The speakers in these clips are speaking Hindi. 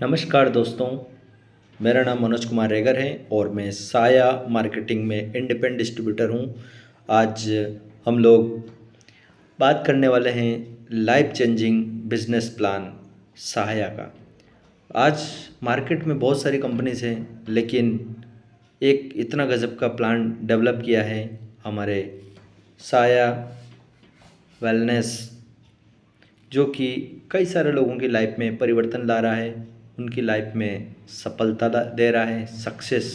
नमस्कार दोस्तों, मेरा नाम मनोज कुमार रेगर है और मैं साया मार्केटिंग में इंडिपेंडेंट डिस्ट्रीब्यूटर हूँ। आज हम लोग बात करने वाले हैं लाइफ चेंजिंग बिजनेस प्लान साया का। आज मार्केट में बहुत सारी कंपनीज हैं, लेकिन एक इतना गजब का प्लान डेवलप किया है हमारे साया वेलनेस, जो कि कई सारे लोगों की लाइफ में परिवर्तन ला रहा है, उनकी लाइफ में सफलता दे रहा है, सक्सेस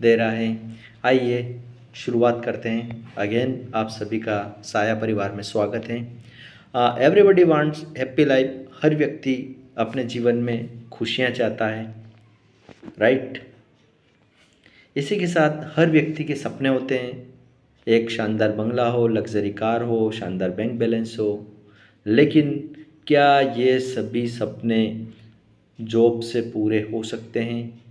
दे रहा है। आइए शुरुआत करते हैं। अगेन आप सभी का साया परिवार में स्वागत है। Everybody wants happy life. हर व्यक्ति अपने जीवन में खुशियाँ चाहता है, राइट। इसी के साथ हर व्यक्ति के सपने होते हैं, एक शानदार बंगला हो, लग्जरी कार हो, शानदार बैंक बैलेंस हो। लेकिन क्या ये सभी सपने जॉब से पूरे हो सकते हैं?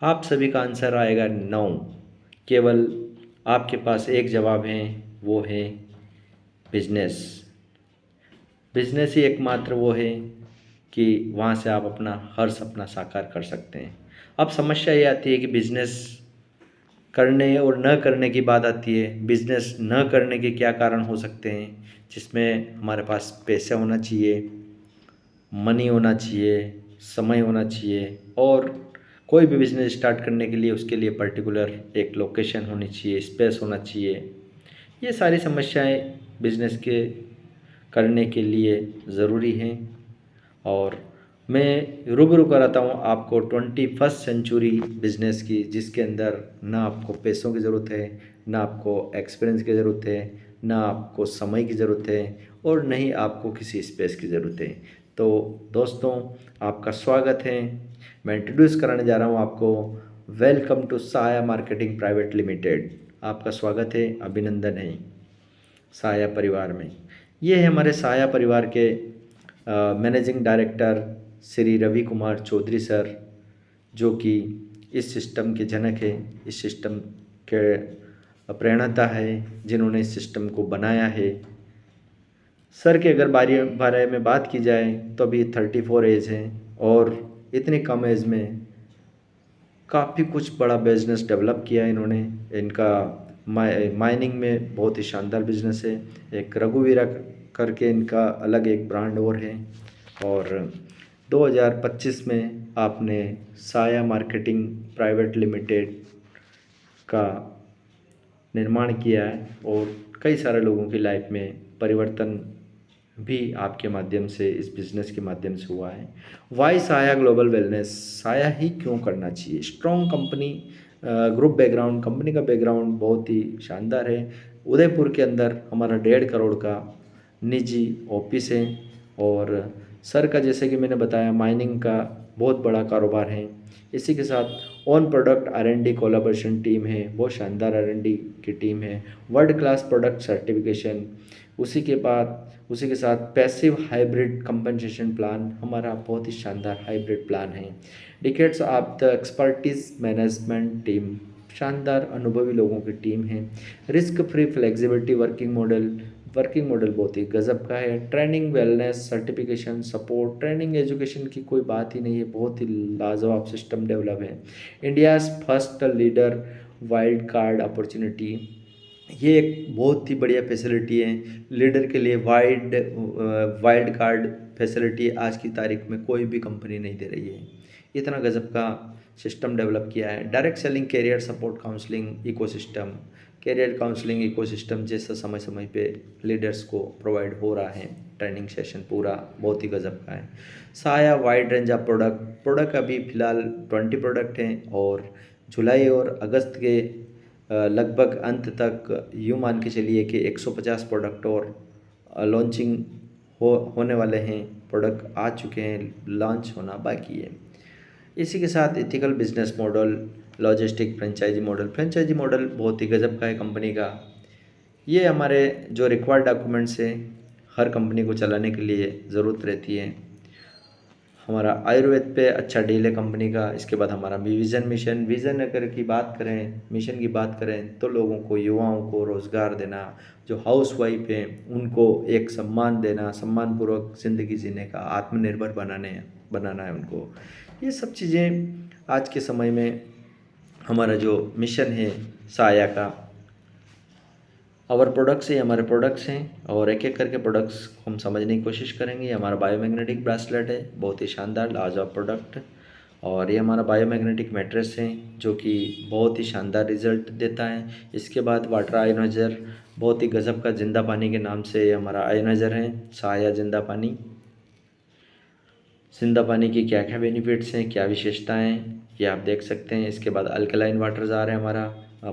आप सभी का आंसर आएगा नो। केवल आपके पास एक जवाब है, वो है बिजनेस। बिजनेस ही एकमात्र वो है कि वहाँ से आप अपना हर सपना साकार कर सकते हैं। अब समस्या ये आती है कि बिजनेस करने और न करने की बात आती है। बिजनेस न करने के क्या कारण हो सकते हैं? जिसमें हमारे पास पैसे होना चाहिए, मनी होना चाहिए, समय होना चाहिए, और कोई भी बिज़नेस स्टार्ट करने के लिए उसके लिए पर्टिकुलर एक लोकेशन होनी चाहिए, स्पेस होना चाहिए। ये सारी समस्याएं बिज़नेस के करने के लिए ज़रूरी हैं। और मैं रूबरू कराता हूँ आपको 21st सेंचुरी बिज़नेस की, जिसके अंदर ना आपको पैसों की ज़रूरत है, ना आपको एक्सपीरियंस की ज़रूरत है, ना आपको समय की ज़रूरत है, और न ही आपको किसी स्पेस की ज़रूरत है। तो दोस्तों, आपका स्वागत है। मैं इंट्रोड्यूस कराने जा रहा हूँ आपको। वेलकम टू साया मार्केटिंग प्राइवेट लिमिटेड। आपका स्वागत है, अभिनंदन है साया परिवार में। ये है हमारे साया परिवार के managing director Shri Ravi Kumar Chaudhary sir, जो कि इस सिस्टम के जनक है, इस सिस्टम के प्रेरणाता है, जिन्होंने इस सिस्टम को बनाया है। सर के अगर बारे में बात की जाए तो अभी 34 एज है, और इतनी कम एज में काफ़ी कुछ बड़ा बिजनेस डेवलप किया है इन्होंने। इनका माइनिंग में बहुत ही शानदार बिजनेस है। एक रघुवीरा करके इनका अलग एक ब्रांड और है। और 2025 में आपने साया मार्केटिंग प्राइवेट लिमिटेड का निर्माण किया है, और कई सारे लोगों की लाइफ में परिवर्तन भी आपके माध्यम से, इस बिज़नेस के माध्यम से हुआ है। वाई साया ग्लोबल वेलनेस? साया ही क्यों करना चाहिए? Strong company group background, company का बैकग्राउंड बहुत ही शानदार है। उदयपुर के अंदर हमारा 1.5 करोड़ का निजी ऑफिस है, और सर का जैसे कि मैंने बताया माइनिंग का बहुत बड़ा कारोबार है। इसी के साथ on product R&D collaboration team है, बहुत शानदार R&D की टीम है। वर्ल्ड क्लास प्रोडक्ट सर्टिफिकेशन, उसी के साथ पैसिव हाइब्रिड कंपनसेशन प्लान, हमारा बहुत ही शानदार हाइब्रिड प्लान है। Decades of the expertise management team, शानदार अनुभवी लोगों की टीम है। Risk free flexibility working model बहुत ही गजब का है। Training, wellness, certification, support, training, education की कोई बात ही नहीं है, बहुत ही लाजवाब सिस्टम डेवलप है। India's first leader wild card opportunity, ये एक बहुत ही बढ़िया फैसिलिटी है लीडर के लिए। वाइल्ड कार्ड फैसिलिटी आज की तारीख में कोई भी कंपनी नहीं दे रही है। इतना गजब का सिस्टम डेवलप किया है। Direct selling, career support, counselling ecosystem, career counselling ecosystem जैसा समय समय पे लीडर्स को प्रोवाइड हो रहा है। ट्रेनिंग सेशन पूरा बहुत ही गजब का है। साया वाइड रेंज ऑफ प्रोडक्ट अभी फ़िलहाल 20 प्रोडक्ट हैं, और जुलाई और अगस्त के लगभग अंत तक यूँ मान के चलिए कि 150 प्रोडक्ट और लॉन्चिंग होने वाले हैं। प्रोडक्ट आ चुके हैं, लॉन्च होना बाकी है। इसी के साथ ethical business model, logistic franchisee model बहुत ही गजब का है कंपनी का। ये हमारे जो रिक्वायर्ड डॉक्यूमेंट्स हैं हर कंपनी को चलाने के लिए ज़रूरत रहती है। हमारा आयुर्वेद पे अच्छा डील है कंपनी का। इसके बाद हमारा विज़न अगर की बात करें, मिशन की बात करें, तो लोगों को, युवाओं को रोज़गार देना, जो हाउस वाइफ हैं उनको एक सम्मान देना, सम्मानपूर्वक ज़िंदगी जीने का, आत्मनिर्भर बनाने हैं। बनाना है उनको। ये सब चीज़ें आज के समय में हमारा जो मिशन है साया का, और प्रोडक्ट्स ही हमारे प्रोडक्ट्स हैं और एक एक करके प्रोडक्ट्स हम समझने की कोशिश करेंगे। ये हमारा बायोमैग्नेटिक ब्रासलेट है, बहुत ही शानदार लाजवाब प्रोडक्ट। और ये हमारा बायोमैग्नेटिक मैट्रेस है जो कि बहुत ही शानदार रिजल्ट देता है। इसके बाद वाटर आयोनाइजर, बहुत ही गजब का जिंदा पानी के नाम से ये हमारा आयोनाइजर है, साया जिंदा पानी। जिंदा पानी की क्या क्या बेनिफिट्स हैं, क्या विशेषताएँ हैं, ये आप देख सकते हैं। इसके बाद अल्कलाइन वाटर जार है हमारा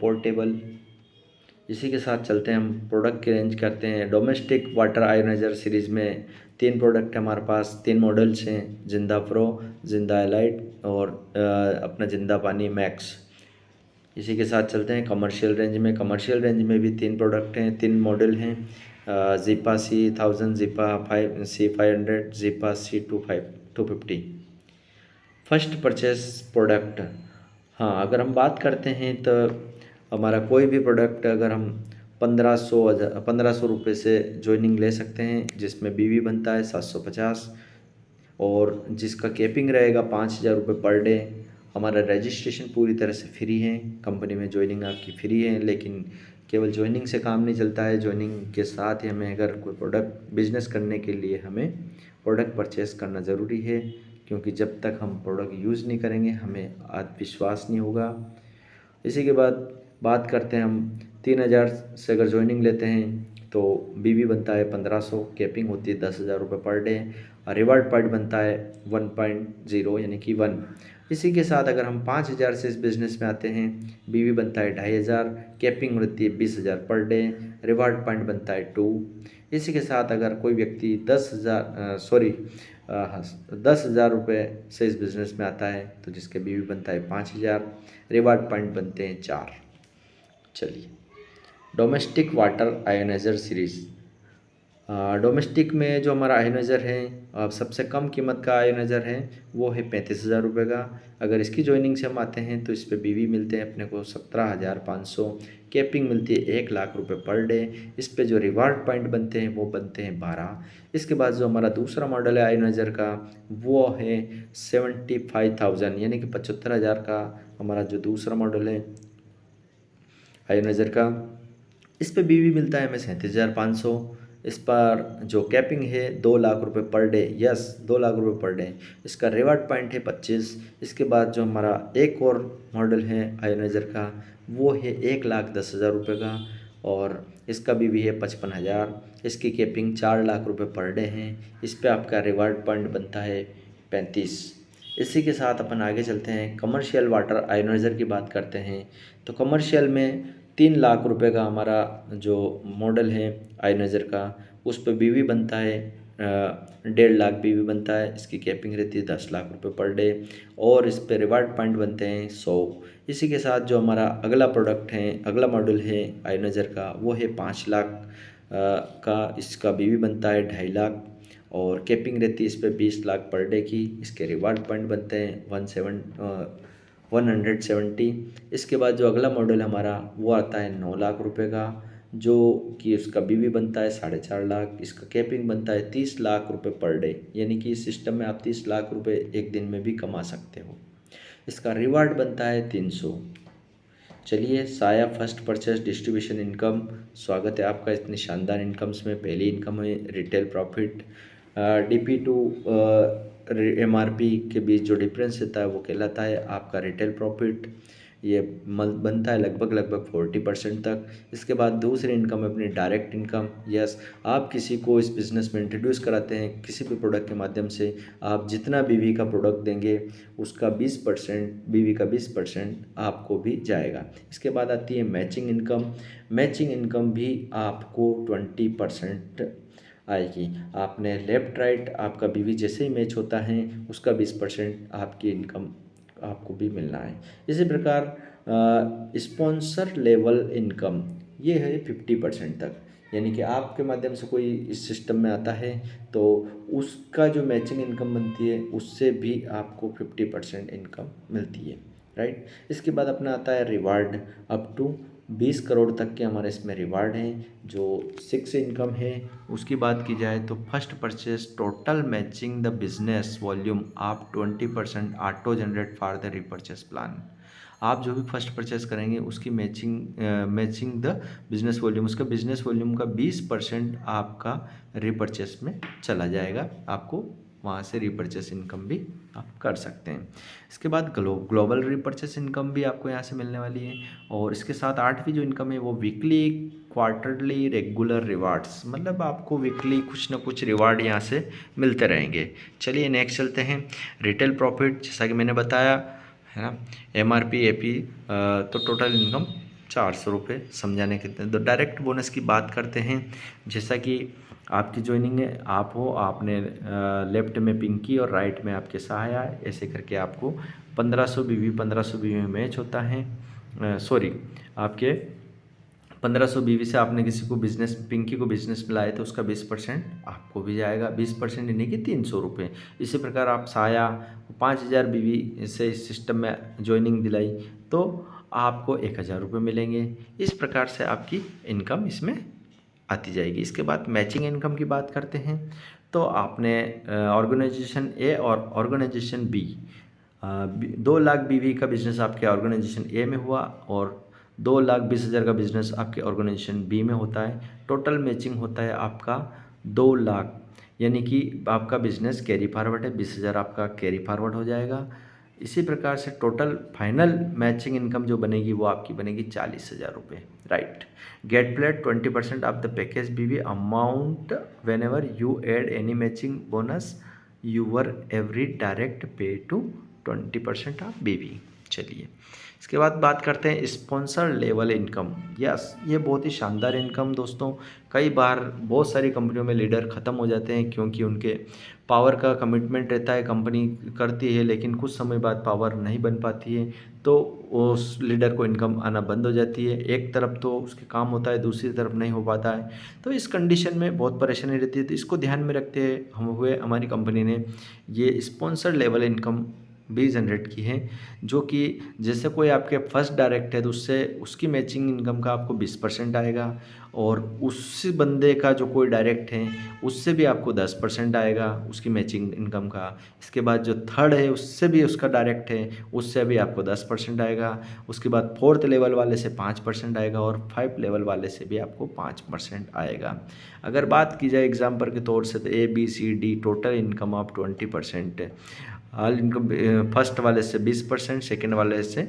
पोर्टेबल। इसी के साथ चलते हैं, हम प्रोडक्ट की रेंज करते हैं। डोमेस्टिक वाटर आयोनाइजर सीरीज़ में 3 प्रोडक्ट है हमारे पास, 3 मॉडल्स हैं, जिंदा प्रो, जिंदा एलाइट और अपना जिंदा पानी मैक्स। इसी के साथ चलते हैं कमर्शियल रेंज में। कमर्शियल रेंज में भी 3 प्रोडक्ट हैं, 3 मॉडल हैं, जीपा C1000, जीपा 5 C500, जीपा C250। First purchase product, हाँ अगर हम बात करते हैं तो हमारा कोई भी प्रोडक्ट अगर हम 1500 रुपये से ज्वाइनिंग ले सकते हैं, जिसमें बीवी बनता है 750 और जिसका कैपिंग रहेगा 5000 रुपये पर डे। हमारा रजिस्ट्रेशन पूरी तरह से फ्री है, कंपनी में ज्वाइनिंग आपकी फ्री है, लेकिन केवल ज्वाइनिंग से काम नहीं चलता है। ज्वाइनिंग के साथ ही हमें अगर कोई प्रोडक्ट बिजनेस करने के लिए हमें प्रोडक्ट परचेस करना ज़रूरी है, क्योंकि जब तक हम प्रोडक्ट यूज़ नहीं करेंगे हमें आत्मविश्वास नहीं होगा। इसी के बाद बात करते हैं हम 3000 से अगर ज्वाइनिंग लेते हैं तो बीवी बनता है 1500, कैपिंग होती है 10,000 रुपये पर डे, और रिवार्ड पॉइंट बनता है 1.0 यानी कि 1। इसी के साथ अगर हम 5000 से इस बिज़नेस में आते हैं, बीवी बनता है 2500, कैपिंग होती है 20,000 पर डे, रिवार्ड पॉइंट बनता है 2। इसी के साथ अगर कोई व्यक्ति 10,000 रुपये से इस बिज़नेस में आता है तो जिसके बीवी बनता है 5000, रिवार्ड पॉइंट बनते हैं 4। चलिए, domestic water ionizer series. Domestic में जो हमारा आयोनाइज़र है, अब सबसे कम कीमत का आयोनाइज़र है वो है 35,000 रुपये का। अगर इसकी ज्वाइनिंग से हम आते हैं तो इस पर बीवी मिलते हैं अपने को 17,500, कैपिंग मिलती है 1,00,000 रुपये पर डे। इस पे जो रिवार्ड पॉइंट बनते हैं वो बनते हैं 12। इसके बाद जो हमारा दूसरा मॉडल है आयोनाइज़र का वो है 75,000 यानी कि 75,000 का हमारा जो दूसरा मॉडल है आयोनाइज़र का। इस पे बीवी मिलता है हमें 37,500। इस पर जो कैपिंग है 2,00,000 रुपये पर डे, यस 2,00,000 रुपये पर डे। इसका रिवार्ड पॉइंट है 25। इसके बाद जो हमारा एक और मॉडल है आयोनाइज़र का वो है 1,10,000 रुपये का, और इसका बीवी है 55,000। इसकी कैपिंग 4,00,000 रुपये पर डे है। इस पे आपका रिवार्ड पॉइंट बनता है 35। इसी के साथ अपन आगे चलते हैं, कमर्शियल वाटर आयोनाइज़र की बात करते हैं। तो कमर्शियल में 3,00,000 रुपये का हमारा जो मॉडल है आयोनाइज़र का, उस पर बीवी बनता है 1,50,000 बीवी बनता है। इसकी कैपिंग रहती है 10,00,000 रुपये पर डे, और इस पर रिवार्ड पॉइंट बनते हैं 100। इसी के साथ जो हमारा अगला प्रोडक्ट है, अगला मॉडल है आयोनाइज़र का वो है 5,00,000 का। इसका बीवी बनता है 2,50,000 और कैपिंग रहती है इस पर 20,00,000 पर डे की। इसके रिवार्ड पॉइंट बनते हैं 170। इसके बाद जो अगला मॉडल हमारा वो आता है 9,00,000 रुपये का, जो कि उसका बीवी बनता है 4,50,000। इसका कैपिंग बनता है 30,00,000 रुपये पर डे, यानी कि इस सिस्टम में आप 30,00,000 रुपये एक दिन में भी कमा सकते हो। इसका रिवार्ड बनता है 300। चलिए, साया फर्स्ट परचेस डिस्ट्रीब्यूशन इनकम, स्वागत है आपका इतनी शानदार इनकम्स में। पहली इनकम है retail profit. DP to MRP के बीच जो डिफरेंस रहता है वो कहलाता है आपका रिटेल प्रॉफिट। ये बनता है लगभग 40% तक। इसके बाद दूसरी इनकम है अपनी डायरेक्ट इनकम। यस, आप किसी को इस बिज़नेस में इंट्रोड्यूस कराते हैं किसी भी प्रोडक्ट के माध्यम से, आप जितना बीवी का प्रोडक्ट देंगे उसका 20%, बीवी का 20% आपको भी जाएगा। इसके बाद आती है मैचिंग इनकम। मैचिंग इनकम भी आपको 20% आएगी। आपने लेफ़्ट राइट आपका बीवी जैसे ही मैच होता है उसका 20% आपकी इनकम आपको भी मिलना है। इसी प्रकार स्पॉन्सर लेवल इनकम ये है 50% तक, यानी कि आपके माध्यम से कोई इस सिस्टम में आता है तो उसका जो मैचिंग इनकम बनती है उससे भी आपको 50% इनकम मिलती है, राइट। इसके बाद अपना आता है रिवार्ड अप टू 20 करोड़ तक के हमारे इसमें रिवार्ड हैं। जो 6 इनकम है उसकी बात की जाए तो first purchase total matching the business volume आप 20% auto generate for the repurchase plan. आप जो भी फर्स्ट परचेस करेंगे उसकी मैचिंग द बिजनेस वॉल्यूम, उसका बिजनेस वॉल्यूम का 20% आपका रीपरचेस में चला जाएगा। आपको वहाँ से रीपरचेस इनकम भी आप कर सकते हैं। इसके बाद ग्लोबल रीपरचेस इनकम भी आपको यहाँ से मिलने वाली है। और इसके साथ 8वीं जो इनकम है वो वीकली, क्वार्टरली, रेगुलर रिवार्ड्स, मतलब आपको वीकली कुछ ना कुछ रिवार्ड यहाँ से मिलते रहेंगे। चलिए नेक्स्ट चलते हैं। रिटेल प्रॉफिट, जैसा कि मैंने बताया है ना, MRP AP, तो टोटल इनकम 400 रुपये समझाने के। तो डायरेक्ट बोनस की बात करते हैं। जैसा कि आपकी ज्वाइनिंग है, आप हो, आपने लेफ्ट में पिंकी और राइट में आपके सहाया, ऐसे करके आपको 1500 BV 1500 BV में मैच होता है। सॉरी, आपके 1500 BV से आपने किसी को बिजनेस, पिंकी को बिजनेस में लाए तो उसका 20% आपको भी जाएगा। 20% यानी कि 300 रुपये। इसी प्रकार आप साया 5000 BV से इस सिस्टम में ज्वाइनिंग दिलाई तो आपको 1000 रुपये मिलेंगे। इस प्रकार से आपकी इनकम इसमें आती जाएगी। इसके बाद मैचिंग इनकम की बात करते हैं। तो आपने ऑर्गेनाइजेशन ए और ऑर्गेनाइजेशन बी, 2 लाख BV का बिजनेस आपके ऑर्गेनाइजेशन ए में हुआ और 2,20,000 का बिजनेस आपके ऑर्गेनाइजेशन बी में होता है। टोटल मैचिंग होता है आपका 2 लाख, यानी कि आपका बिजनेस कैरी फॉरवर्ड है, 20,000 आपका कैरी फॉरवर्ड हो जाएगा। इसी प्रकार से टोटल फाइनल मैचिंग इनकम जो बनेगी वो आपकी बनेगी 40,000 रुपये। Right. Get flat 20% off the package BV amount whenever you add any matching bonus your every direct pay to 20% off BV। चलिए इसके बाद बात करते हैं स्पॉन्सर लेवल इनकम। यस, ये बहुत ही शानदार इनकम दोस्तों। कई बार बहुत सारी कंपनियों में लीडर ख़त्म हो जाते हैं क्योंकि उनके पावर का कमिटमेंट रहता है, कंपनी करती है लेकिन कुछ समय बाद पावर नहीं बन पाती है तो उस लीडर को इनकम आना बंद हो जाती है। एक तरफ तो उसके काम होता है, दूसरी तरफ नहीं हो पाता है, तो इस कंडीशन में बहुत परेशानी रहती है। तो इसको ध्यान में रखते हुए हमारी कंपनी ने ये स्पॉन्सर लेवल इनकम भी जनरेट की है, जो कि जैसे कोई आपके फर्स्ट डायरेक्ट है तो उससे उसकी मैचिंग इनकम का आपको 20% आएगा और उस बंदे का जो कोई डायरेक्ट है उससे भी आपको 10% आएगा उसकी मैचिंग इनकम का। इसके बाद जो थर्ड है उससे भी, उसका डायरेक्ट है उससे भी आपको 10% आएगा। उसके बाद 4th लेवल वाले से 5% आएगा और 5 लेवल वाले से भी आपको 5% आएगा। अगर बात की जाए एग्जाम्पल के तौर से तो ABCD टोटल इनकम ऑफ 20% है। ऑल इनकम फर्स्ट वाले से 20%, सेकेंड वाले से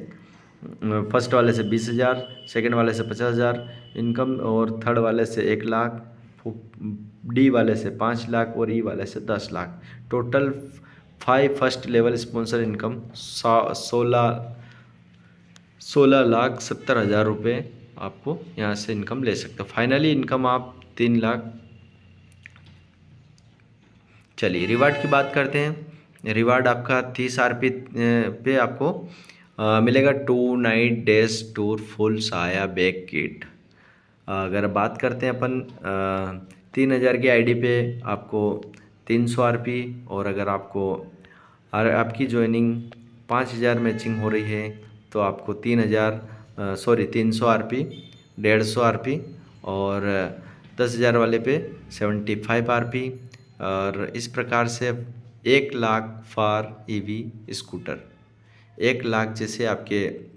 फर्स्ट वाले से 20,000, सेकेंड वाले से 50,000 इनकम और थर्ड वाले से 1 लाख, D वाले से 5 लाख और E वाले से 10 lakh. Total 5 first level sponsor income 16,70,000 रुपये आपको यहाँ से इनकम ले सकते हो। फाइनली इनकम आप 3 लाख। चलिए रिवार्ड की बात करते हैं। रिवार्ड आपका 30 RP पे आपको मिलेगा 2 नाइट डेज टूर फुल साया बैग किट। अगर बात करते हैं अपन 3,000 की ID पे आपको 300 RP, और अगर आपकी ज्वाइनिंग 5,000 मैचिंग हो रही है तो आपको 300 RP, 150 RP और 10,000 वाले पे 75 RP। और इस प्रकार से 1 lakh for EV scooter, 1 lakh जैसे आपके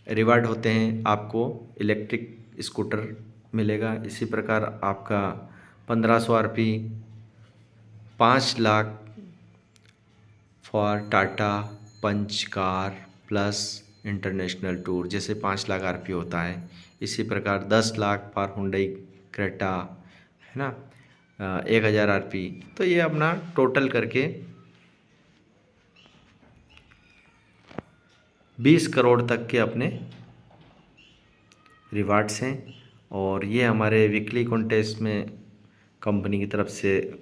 रिवार्ड होते हैं आपको इलेक्ट्रिक स्कूटर मिलेगा। इसी प्रकार आपका 1500 RP, 5 lakh for Tata Punch car plus international tour, जैसे 5 लाख RP होता है। इसी प्रकार 10 लाख फॉर हुंडई क्रेटा, है ना, 1,000 RP। तो ये अपना टोटल करके 20 करोड़ तक के अपने रिवार्ड्स हैं। और ये हमारे वीकली कॉन्टेस्ट में कंपनी की तरफ से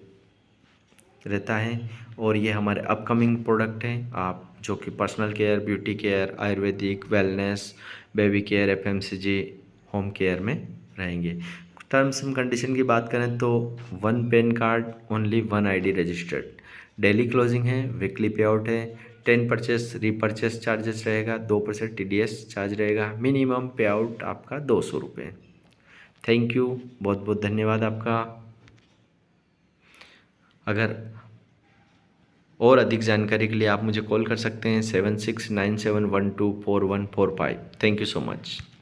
रहता है। और ये हमारे अपकमिंग प्रोडक्ट हैं, आप जो कि personal care, beauty care, Ayurvedic, wellness, baby care, FMCG, home care में रहेंगे। टर्म्स एंड कंडीशन की बात करें तो 1 pan card, only 1 ID registered, daily closing है, वीकली पे आउट है, 10 परचेस रीपरचेस चार्जेस रहेगा, 2% TDS चार्ज रहेगा। मिनिमम पे आउट आपका 200 रुपये। थैंक यू, बहुत बहुत धन्यवाद आपका। अगर और अधिक जानकारी के लिए आप मुझे कॉल कर सकते हैं 7697124145। Thank you so much.